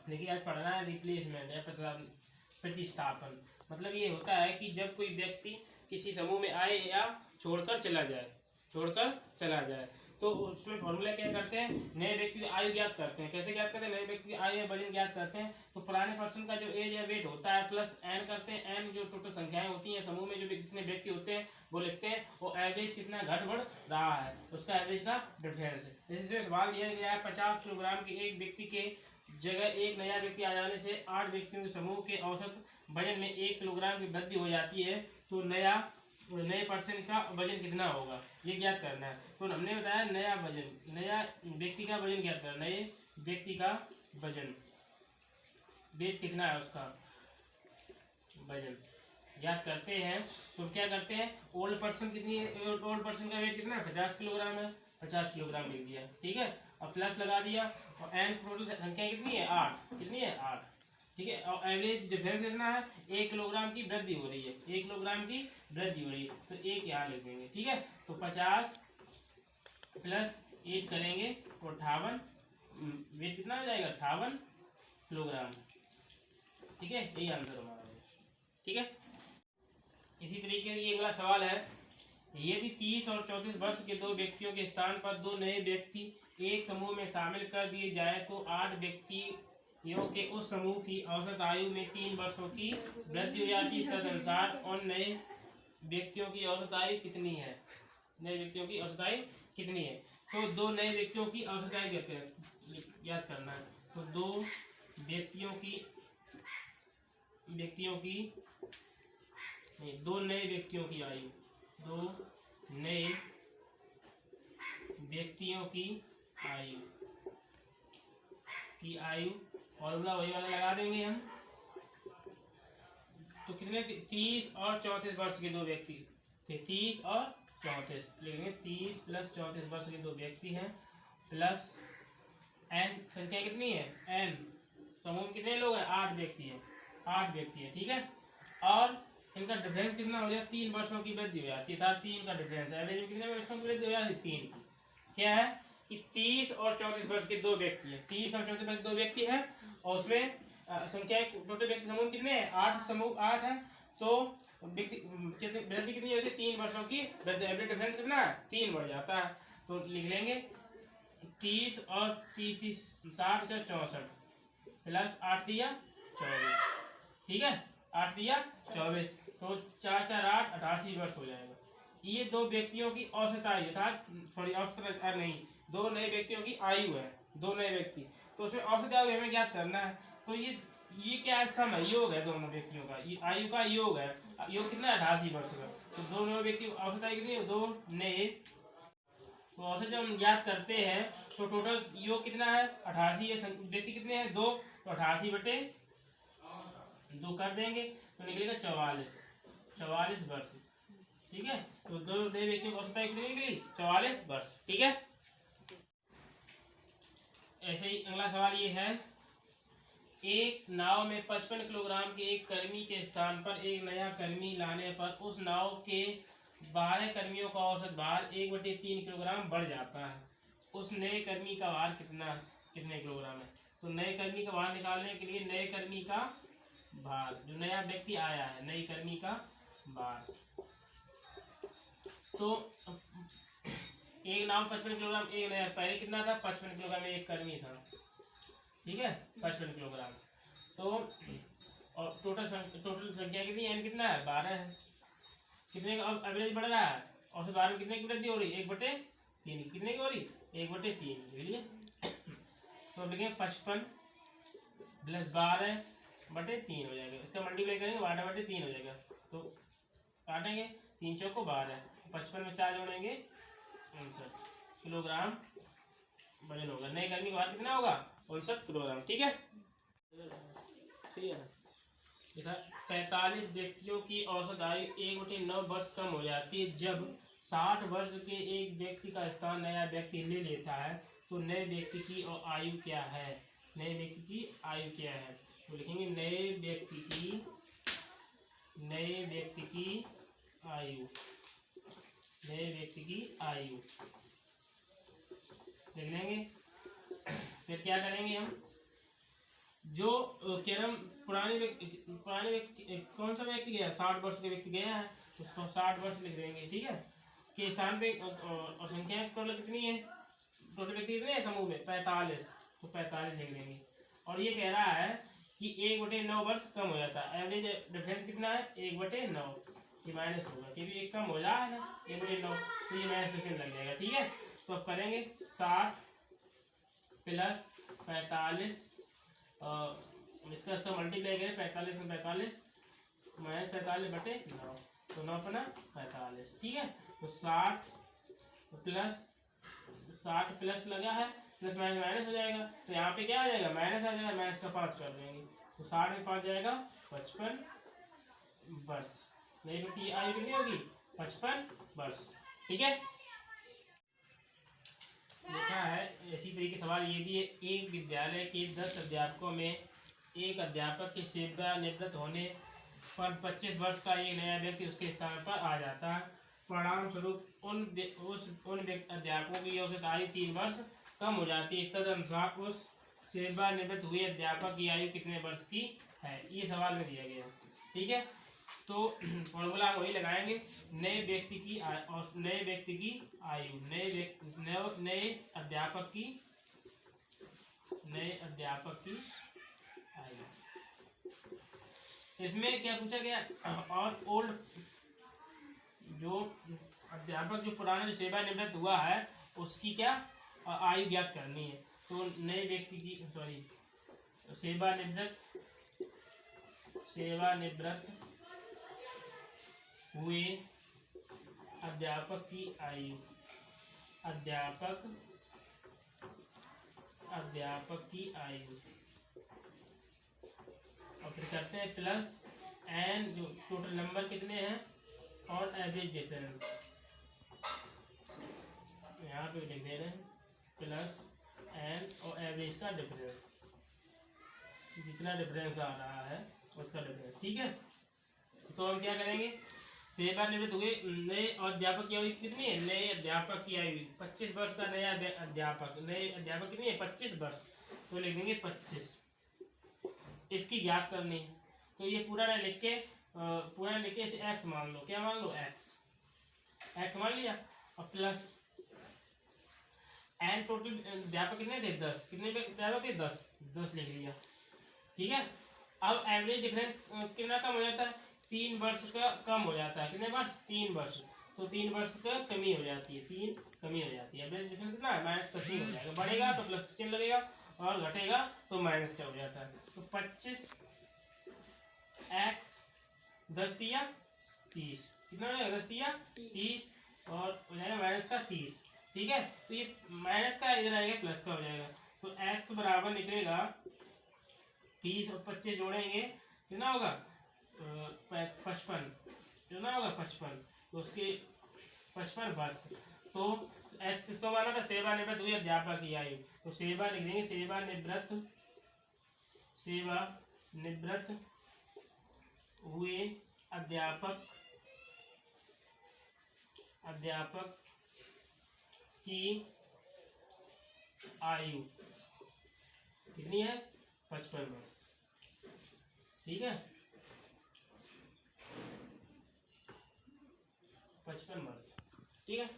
देखिए आज पढ़ना है रिप्लेसमेंट या प्रतिस्थापन। मतलब ये होता है कि जब कोई व्यक्ति किसी समूह में आए या छोड़कर चला जाए तो उसमें फॉर्मूला क्या करते हैं, नए व्यक्ति की आयु ज्ञात करते हैं। कैसे ज्ञात करते हैं, नए व्यक्ति की आयु या वजन ज्ञात करते हैं। तो पुराने पर्सन का जो एज या वेट होता है प्लस एन करते हैं, एन जो टोटल संख्याएं होती हैं समूह में जो जितने व्यक्ति होते हैं वो लिखते हैं, वो एवरेज कितना घट बढ़ रहा है उसका एवरेज का डिफरेंस है। इसमें सवाल दिया गया है 50 किलोग्राम के एक व्यक्ति के जगह एक नया व्यक्ति आ जाने से 8 व्यक्तियों के समूह के औसत वजन में 1 किलोग्राम की वृद्धि हो जाती है, तो नए पर्सन का वजन कितना होगा ये ज्ञात करना है। तो हमने बताया नया व्यक्ति का वजन ज्ञात करना है। नए व्यक्ति का वजन, वेट कितना है उसका वजन ज्ञात करते हैं। तो क्या करते हैं, ओल्ड पर्सन का वेट कितना है, 50 किलोग्राम है, 50 किलोग्राम लिख दिया, ठीक है। और प्लस लगा दिया और एन टोटल संख्या कितनी है 8, कितनी है 8, ठीक है। और एवरेज डिफरेंस कितना है, 1 किलोग्राम की वृद्धि हो रही है, 1 किलोग्राम की वृद्धि हो रही है, तो 1 यहाँ लिख देंगे, ठीक है। तो 50 प्लस 8 करेंगे तो 58, वेट कितना हो जाएगा 58 किलोग्राम, ठीक है। यही आंसर हमारा है, ठीक है। इसी तरीके से ये अगला सवाल है, यदि 30 और 34 वर्ष के दो व्यक्तियों के स्थान पर दो नए व्यक्ति एक समूह में शामिल कर दिए जाए तो 8 व्यक्तियों के उस समूह की औसत आयु में 3 वर्षों की वृद्धि हो जाती है। तदनुसार उन नए व्यक्तियों की औसत आयु कितनी है, नए व्यक्तियों की औसत आयु कितनी है। तो दो नए व्यक्तियों की औसत आयु ज्ञात करना है। तो दो व्यक्तियों की दो नए व्यक्तियों की आयु, दो नए व्यक्तियों की आयु फॉर्मूला वही वाला लगा देंगे हम। तो कितने, 30 और 34 वर्ष के दो व्यक्ति थे, 30 और 34 लिखेंगे, 30 प्लस 34 वर्ष के दो व्यक्ति हैं, प्लस एन संख्या कितनी है, एन समूह में कितने लोग हैं, 8 व्यक्ति हैं, 8 व्यक्ति हैं, ठीक है। और इनका डिफरेंस कितना हो गया, 3 वर्षों की वृद्धि हो जाती है, 3 का डिफरेंस है, एवरेज में कितने वर्षों की वृद्धि हो जाती है, 3 की। क्या है कि 30 और 34 वर्ष के दो व्यक्ति हैं, 30 और 34 वर्ष के दो व्यक्ति हैं, और उसमें संख्या टोटल व्यक्ति समूह कितने हैं, 8 समूह 8 है। तो वृद्धि कितनी होती है, 3 वर्षों की वृद्धि, एवरेज डिफरेंस कितना है, 3 बढ़ जाता है। तो लिख लेंगे 30 और 30 60 और 64 प्लस 8 दिया 24, ठीक है, 8 दिया 24, तो 4 4 8 88 वर्ष हो जाएगा। ये दो व्यक्तियों की औसत आयु था, सॉरी औसत नहीं, दो नए व्यक्तियों की आयु है, दो नए व्यक्ति, तो उसमें औसत आयु हमें ज्ञात करना है। तो ये क्या है, सम है, योग है दोनों व्यक्तियों का, ये आयु का योग है, योग कितना है 88 वर्ष का। तो दो नए व्यक्ति औसत आयु कितनी है, दो नए, तो औसत जब हम ज्ञात करते हैं तो टोटल योग कितना है 88 है, व्यक्ति कितने हैं 2, तो 88 बटे 2 कर देंगे तो निकलेगा 44 वर्ष, ठीक है। तो दो नए व्यक्तियों की औसत आयु कितनी निकली, 44 वर्ष, ठीक है। ऐसे ही अगला सवाल ये है, एक नाव में 55 किलोग्राम के एक कर्मी के स्थान पर एक नया कर्मी लाने पर उस नाव के 12 कर्मियों का औसत भार 1/3 किलोग्राम बढ़ जाता है। उस नए कर्मी का भार कितने किलोग्राम है। तो नए कर्मी का भार निकालने के लिए नए कर्मी का भार, जो नया व्यक्ति आया है, नई कर्मी का भार, तो एक नाव 55 किलोग्राम, एक नया, पहले कितना था 55 किलोग्राम एक कर्मी था, ठीक है, 55 किलोग्राम। तो और टोटल संख्या कितनी है, कितना है 12 है, कितने का एवरेज बढ़ रहा है, और से 12 में कितने की वृद्धि हो रही है, 1/3, कितने की हो रही, 1/3, बुझलिए। तो अब लिखेंगे 55 प्लस 12/3 हो जाएगा, इसका मल्टीप्लाई करेंगे 12/3 हो जाएगा। तो काटेंगे 3 चौको 12, 55 में 4 जोड़ेंगे 59 किलोग्राम वजन होगा। नए कर्मी का भार कितना होगा 59 किलोग्राम, ठीक है। ठीक है, 45 व्यक्तियों की औसत आयु 1/9 वर्ष कम हो जाती है जब 60 वर्ष के एक व्यक्ति का स्थान नया व्यक्ति ले लेता है। तो नए व्यक्ति की आयु क्या है, नए व्यक्ति की आयु क्या है। तो लिखेंगे नए व्यक्ति की आयु, नए व्यक्ति की आयु लिख लेंगे। फिर क्या करेंगे हम, जो क्या नाम पुराने व्यक्ति कौन सा व्यक्ति गया 60 वर्ष के व्यक्ति गया है उसको 60 वर्ष लिख देंगे, ठीक है। के स्थान पे और संख्या टोटल कितनी है, टोटल व्यक्ति कितने हैं समूह में 45, तो 45 लिख देंगे। और ये कह रहा है कि 1/9 वर्ष कम हो जाता है। एवरेज डिफरेंस कितना है 1/9, ये माइनस होगा क्योंकि एक कम हो रहा है ना 1/9, तो ये माइनस क्वेश्चन लग जाएगा, ठीक है। तो अब करेंगे 60 प्लस 45 इसका मल्टीप्लाई करें 45 में 45 माइनस 45/9, तो 9 अपना 45, ठीक है। तो 60 प्लस लगा है प्लस माइनस माइनस हो जाएगा, तो यहाँ पे क्या आ जाएगा माइनस आ जाएगा, माइनस का 5 कर देंगे, तो 60 में 5 जाएगा 55 वर्ष। नई व्यक्ति आयु कितनी होगी 55 वर्ष, ठीक है। देखा है इसी तरीके सवाल ये भी है। एक विद्यालय के 10 अध्यापकों में एक अध्यापक के सेवानिवृत्त होने पर 25 वर्ष का एक नया व्यक्ति उसके स्थान पर आ जाता है। परिणाम स्वरूप उन अध्यापकों की औसत आयु 3 वर्ष कम हो जाती है। तदनुसार उस सेवानिवृत्त हुए अध्यापक की आयु कितने वर्ष की है, ये सवाल में दिया गया, ठीक है। तो फॉर्मूला वही लगाएंगे, नए व्यक्ति की आयु नए अध्यापक की आयु। इसमें क्या पूछा गया, और ओल्ड जो अध्यापक जो पुराना जो सेवानिवृत्त हुआ है उसकी क्या आयु ज्ञात करनी है। तो नए व्यक्ति की सेवानिवृत्त हुए अध्यापक की आयु, और फिर करते हैं प्लस एन जो टोटल नंबर कितने हैं और एवरेज डिफरेंस, यहाँ पे लिख दे रहे हैं प्लस एन और एवरेज का डिफरेंस, जितना डिफरेंस आ रहा है उसका डिफरेंस, ठीक है। तो हम क्या करेंगे, सेवानिवृत्त हुए नए अध्यापक की आयु कितनी है, नए अध्यापक की आयु 25 वर्ष का नया अध्यापक, नए अध्यापक कितनी है 25 वर्ष, तो लिख देंगे 25, इसकी ज्ञात करनी है। तो ये पूरा ना लिख के इसे एक्स मान लो, क्या मान लो एक्स मान लिया, और प्लस एन टोटल अध्यापक कितने थे 10, कितने अध्यापक थे 10 लिख लिया, ठीक है। अब एवरेज डिफरेंस कितना कम हो जाता है 3 वर्ष का कम हो जाता है, कितने वर्ष 3 वर्ष, तो 3 वर्ष का कमी हो जाती है, 3 कमी हो जाती है। एवरेज डिफरेंस कितना है माइनस का 3 हो जाएगा, बढ़ेगा तो प्लस चिन्ह लगेगा और घटेगा तो माइनस का हो जाता है। तो 25 एक्स 10 दिया 30, कितना हो जाएगा 10 दिया 30 और हो जाएगा माइनस का 30, ठीक है। तो ये माइनस का इधर आएगा प्लस का हो जाएगा, तो x बराबर निकलेगा 30 और 25 जोड़ेंगे कितना होगा 55, कितना होगा 55, तो उसके 55 वर्ष। तो x किसको माना था सेवानिवृत्त हुए अध्यापक की आयु, तो सेवा लिख देंगे सेवानिवृत्त हुए अध्यापक की आयु कितनी है 55 वर्ष, ठीक है 55 वर्ष, ठीक है।